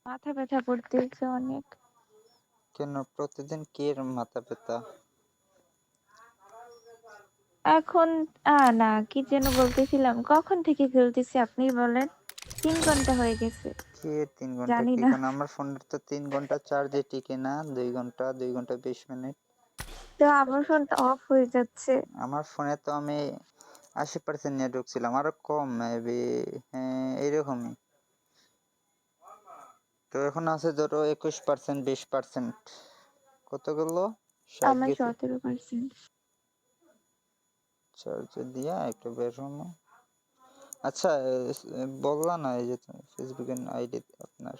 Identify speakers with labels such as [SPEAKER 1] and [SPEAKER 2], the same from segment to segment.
[SPEAKER 1] মাথা ব্যথা করতেছে অনেক।
[SPEAKER 2] কেন প্রতিদিন কি এর মাথা ব্যথা?
[SPEAKER 1] এখন না কি যেন বলতেছিলাম, কখন থেকে খেলতেছি আপনি বলেন? 3 ঘন্টা হয়ে গেছে।
[SPEAKER 2] কি 3 ঘন্টা
[SPEAKER 1] জানি
[SPEAKER 2] কি
[SPEAKER 1] না।
[SPEAKER 2] কোন আমার ফোনের তো 3 ঘন্টা চার্জে টিকে না, 2 ঘন্টা 20 মিনিট।
[SPEAKER 1] তো আমার ফোনটা অফ হয়ে যাচ্ছে।
[SPEAKER 2] আমার ফোনে তো আমি 80% নিয়ে ঢুকছিলাম, আরো কম মেবি। হ্যাঁ এইরকমই। তো এখন আছে ধরো 21%, 20%। কতগুলো 60
[SPEAKER 1] আমার
[SPEAKER 2] গেছে।
[SPEAKER 1] 17%।
[SPEAKER 2] চার্জে দিয়া একটু বের হলো। আচ্ছা, বললা না এই যে ফেসবুকের আইডি আপনার।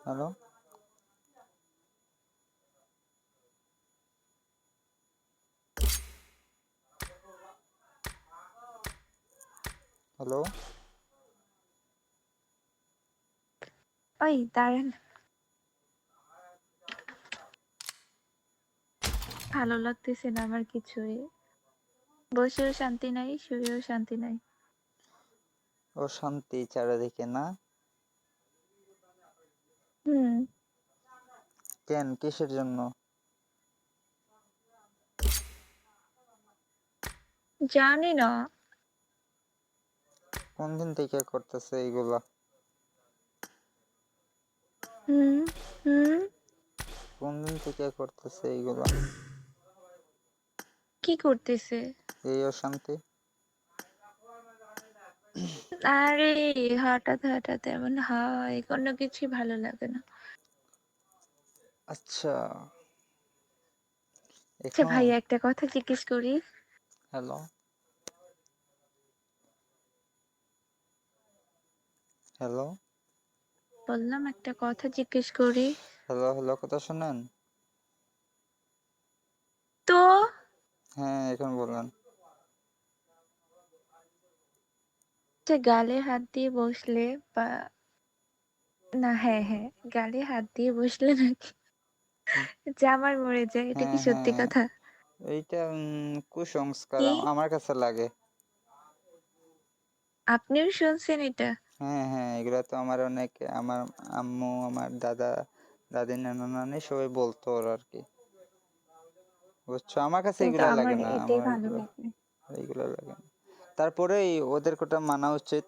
[SPEAKER 2] হ্যালো হ্যালো
[SPEAKER 1] ওই দাঁড়ান, ভালো লাগতেছে না আমার কিছুই। বসেও শান্তি নাই, শুয়েও শান্তি নাই।
[SPEAKER 2] ও শান্তি চারিদিকে না?
[SPEAKER 1] হুম।
[SPEAKER 2] কেন, কিসের জন্য?
[SPEAKER 1] জানি না।
[SPEAKER 2] কোন দিন থেকে করতেছে এইগুলা?
[SPEAKER 1] হুম হুম।
[SPEAKER 2] কোন দিন থেকে করতেছে এইগুলা?
[SPEAKER 1] কি করতেছে?
[SPEAKER 2] এই অশান্তি।
[SPEAKER 1] আরে হঠাৎ হঠাৎ এমন হয়, কোনো কিছুই ভালো লাগে না।
[SPEAKER 2] আচ্ছা
[SPEAKER 1] আচ্ছা
[SPEAKER 2] এখন।
[SPEAKER 1] ভাইয়া, একটা কথা জিজ্ঞেস করি।
[SPEAKER 2] হ্যালো হ্যালো
[SPEAKER 1] বললাম একটা কথা জিজ্ঞেস করি।
[SPEAKER 2] হ্যালো হ্যালো কথা শুনেন?
[SPEAKER 1] তো
[SPEAKER 2] হ্যাঁ এখন বললেন।
[SPEAKER 1] যে গালে হাত দিয়ে বসলে বা না, হ্যাঁ হ্যাঁ, গালে হাত দিয়ে বসলে নাকি জামাই মরে যায়, এটা কি
[SPEAKER 2] হ্যাঁ
[SPEAKER 1] সত্যি
[SPEAKER 2] হ্যাঁ,
[SPEAKER 1] কথা?
[SPEAKER 2] এইটা কুসংস্কার
[SPEAKER 1] কি
[SPEAKER 2] আমার কাছে লাগে।
[SPEAKER 1] আপনিও শুনছেন এটা?
[SPEAKER 2] হ্যাঁ হ্যাঁ, এগুলা তো আমার অনেক, আমার আম্মু, আমার দাদা দাদি, নানা নানি সবাই বলতো ওর আর কি। বুঝছো, আমার কাছে
[SPEAKER 1] কিন্তু
[SPEAKER 2] এগুলা
[SPEAKER 1] আমার
[SPEAKER 2] লাগে না,
[SPEAKER 1] এটাই
[SPEAKER 2] আমার
[SPEAKER 1] ভালো
[SPEAKER 2] এগুলো
[SPEAKER 1] লাগে।
[SPEAKER 2] এইগুলো লাগে না। তারপরে ওদের কথা মানা উচিত,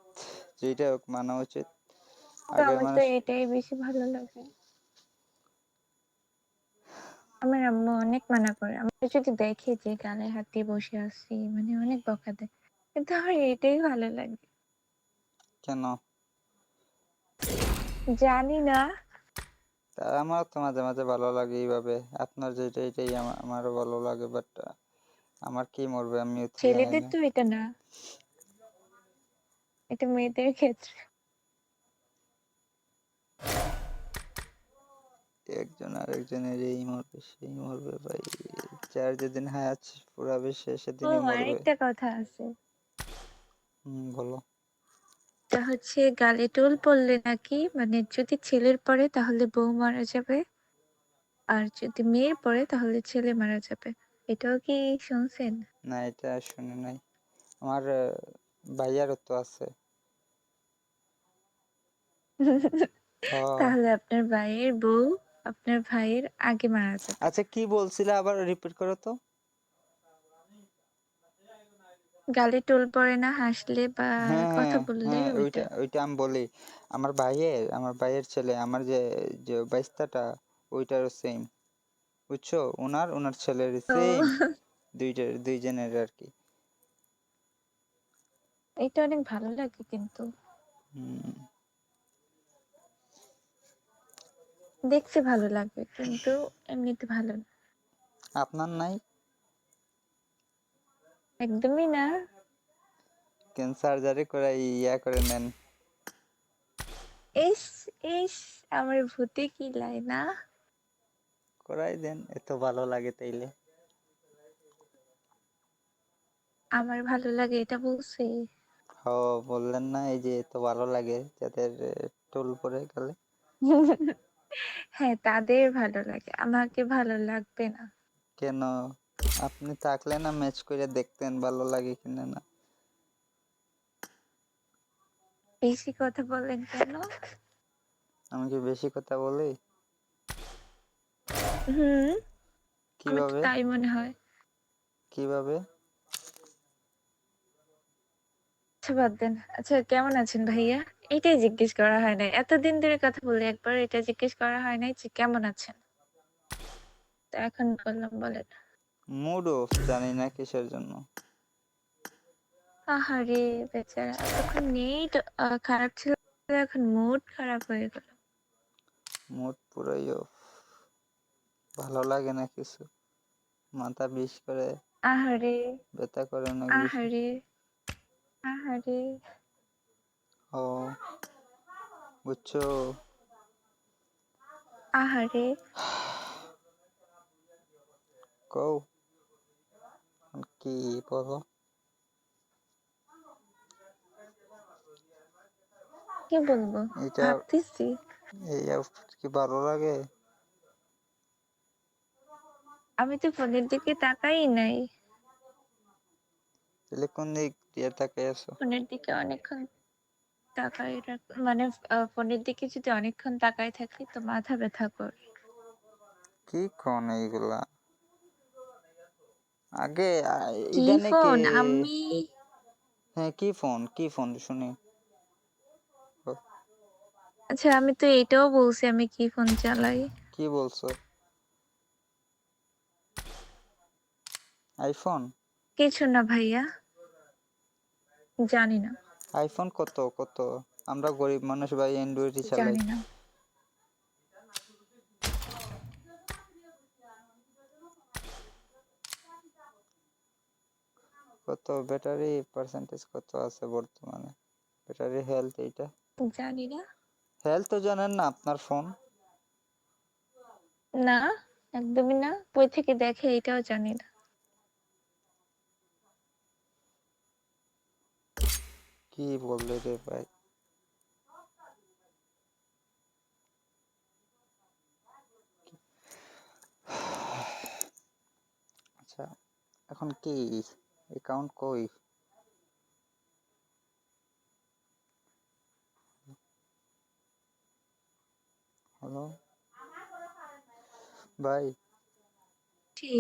[SPEAKER 2] যেটা হোক মানা উচিত।
[SPEAKER 1] কিন্তু
[SPEAKER 2] আগের
[SPEAKER 1] আমার তো
[SPEAKER 2] মানুষ।
[SPEAKER 1] এটাই বেশি ভালো লাগে। আমার আম্মু অনেক মানা করে, আমি যদি দেখি যে গালে হাত দিয়ে বসে আছি, মানে অনেক বকা দেয়। কিন্তু আমার এটাই ভালো লাগে।
[SPEAKER 2] কেন?
[SPEAKER 1] জানি না।
[SPEAKER 2] তা আমারও তো মাঝে মাঝে ভালো লাগে এইভাবে। আপনার যেটা এটাই আমারও ভালো লাগে, বাট আমার কি মরবে, আমিও তো জানি
[SPEAKER 1] ছেলেদের
[SPEAKER 2] না।
[SPEAKER 1] তো এটা না, এটা মেয়েদের ক্ষেত্রে।
[SPEAKER 2] একজন আরেকজনের এই মরবে সেই মরবে ভাই, যার যেদিন হায়াত ফুরাবে সে
[SPEAKER 1] ও,
[SPEAKER 2] সেদিনই মরবে।
[SPEAKER 1] আরেকটা কথা আছে।
[SPEAKER 2] বলো।
[SPEAKER 1] তা হচ্ছে গালে টোল পড়লে নাকি, মানে যদি ছেলের পড়ে তাহলে বউ মারা যাবে, আর যদি মেয়ের পড়ে তাহলে ছেলে মারা যাবে। এটাও কি শুনছেন?
[SPEAKER 2] না, এটা শুনে নাই। আমার ভাইয়ারও তো আছে। হ।
[SPEAKER 1] তাহলে আপনার ভাইয়ের বউ আপনার ভাইয়ের আগে মারা যাবে।
[SPEAKER 2] আচ্ছা কি বলছিলে, আবার রিপিট করো তো।
[SPEAKER 1] গালে টোল পড়ে না হাসলে বা
[SPEAKER 2] হ্যাঁ
[SPEAKER 1] কথা
[SPEAKER 2] হ্যাঁ
[SPEAKER 1] বললে,
[SPEAKER 2] হ্যাঁ,
[SPEAKER 1] ওইটা।
[SPEAKER 2] ওইটা ওইটা আমি বলি। আমার ভাইয়ের ছেলে, আমার যে যে বাইস্তাটা, ওইটারও সেম। বুঝছো, ওনার ছেলের
[SPEAKER 1] তো
[SPEAKER 2] সেম। দুইজনের আর কি।
[SPEAKER 1] এটা অনেক ভালো লাগে কিন্তু,
[SPEAKER 2] হুম।
[SPEAKER 1] দেখতে ভালো লাগে কিন্তু এমনিতে ভালো না।
[SPEAKER 2] আপনার নাই?
[SPEAKER 1] একদমই না।
[SPEAKER 2] কেন সার্জারি করে ইয়া করে নেন।
[SPEAKER 1] ইস ইস, আমার ভূতে কি লাই না।
[SPEAKER 2] করাই দেন, এত ভালো লাগে তাইলে।
[SPEAKER 1] আমার ভালো লাগে এটা বলছি?
[SPEAKER 2] হ, বললেন না এই যে এত ভালো লাগে যাদের টোল পরে গেলে।
[SPEAKER 1] হ্যাঁ, তাদের ভালো লাগে, আমাকে ভালো লাগবে না।
[SPEAKER 2] কেন? আপনি থাকলে না ম্যাচ করে দেখতেন ভালো লাগে কিনা না।
[SPEAKER 1] বেশি কথা বলেন কেন?
[SPEAKER 2] আমি কি বেশি কথা বলি?
[SPEAKER 1] হুম, আমার তো
[SPEAKER 2] কিভাবে?
[SPEAKER 1] তাই মনে হয়।
[SPEAKER 2] কিভাবে?
[SPEAKER 1] আচ্ছা বাদ দেন। আচ্ছা কেমন আছেন ভাইয়া? এটাই জিজ্ঞেস করা হয় নাই। এতদিন ধরে কথা বলি একবার এটা জিজ্ঞেস করা হয় নাই যে কেমন আছেন? তো এখন বললাম বলেন।
[SPEAKER 2] মুড অফ, জানি না কিসের জন্য।
[SPEAKER 1] আহারে বেচারা এতক্ষণ নেট খারাপ ছিল এখন মুড খারাপ হয়ে গেল।
[SPEAKER 2] মুড পুরাই অফ। ভালো লাগে না কিছু। মাথা বিষ করে,
[SPEAKER 1] আহারে,
[SPEAKER 2] ব্যথা করে অনেক বেশি।
[SPEAKER 1] আহারে, আহারে।
[SPEAKER 2] ও, বুঝছো?
[SPEAKER 1] আহারে।
[SPEAKER 2] কও কি বলো?
[SPEAKER 1] কি বলবো?
[SPEAKER 2] এটা
[SPEAKER 1] ভাবতেছি।
[SPEAKER 2] এই আউটফিট কি ভালো লাগে?
[SPEAKER 1] আমি তো ফোনের দিকে তাকাই নাই।
[SPEAKER 2] তাহলে কোন দিক দিয়ে তাকাই আছো?
[SPEAKER 1] ফোনের দিকে অনেকক্ষণ তাকাই মানে ফোনের দিকে যদি অনেকক্ষণ তাকাই থাকি তো মাথা ব্যথা করে।
[SPEAKER 2] কি কোন এইগুলা? আগে
[SPEAKER 1] কি
[SPEAKER 2] ইদানিকে।
[SPEAKER 1] ফোন? আমি
[SPEAKER 2] হ্যাঁ, কি ফোন? কি ফোন শুনি? ও,
[SPEAKER 1] আচ্ছা আমি তো এটাও বলছি আমি কি ফোন চালাই।
[SPEAKER 2] কি বলছো? আইফোন?
[SPEAKER 1] কিছু না ভাইয়া, জানি না,
[SPEAKER 2] আইফোন কত কত? আমরা গরিব মানুষ ভাই, অ্যান্ড্রয়েডই চালাই।
[SPEAKER 1] জানি না।
[SPEAKER 2] কত ব্যাটারি পার্সেন্টেজ কত আছে বর্তমানে? ব্যাটারি হেলথ এইটা?
[SPEAKER 1] জানি না।
[SPEAKER 2] হেলথ তো জানেন না আপনার ফোন?
[SPEAKER 1] না, একদমই না। কই থেকে দেখে এটাও জানি না।
[SPEAKER 2] কি বললে রে ভাই? আচ্ছা, এখন কি অ্যাকাউন্ট কই? হ্যালো ভাই?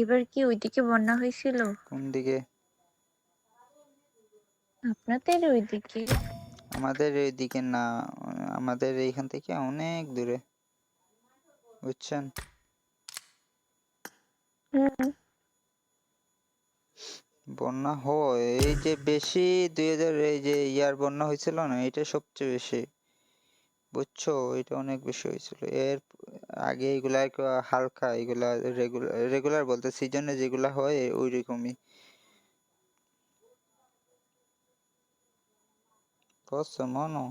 [SPEAKER 1] এবার কি ওইদিকে বন্যা হয়েছিল?
[SPEAKER 2] কোন দিকে?
[SPEAKER 1] আপনাদের ওইদিকে?
[SPEAKER 2] আমাদের এইদিকে না, আমাদের এইখান থেকে অনেক দূরে, বুঝছেন?
[SPEAKER 1] হুম।
[SPEAKER 2] বন্যা হয় এই যে বেশি, 2000 এই যে ইয়ার বন্যা হয়েছিল না, এটা সবচেয়ে বেশি, বুঝছো? এটা অনেক বেশি হয়েছিল। এর আগে এগুলা একটু হালকা, এগুলা রেগুলার রেগুলার বলতে সিজনে যেগুলা হয় ওই রকমই, বুঝছো মনো?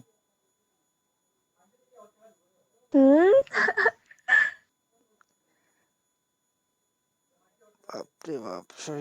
[SPEAKER 1] হুম।
[SPEAKER 2] বাপরে বাপ, শরীর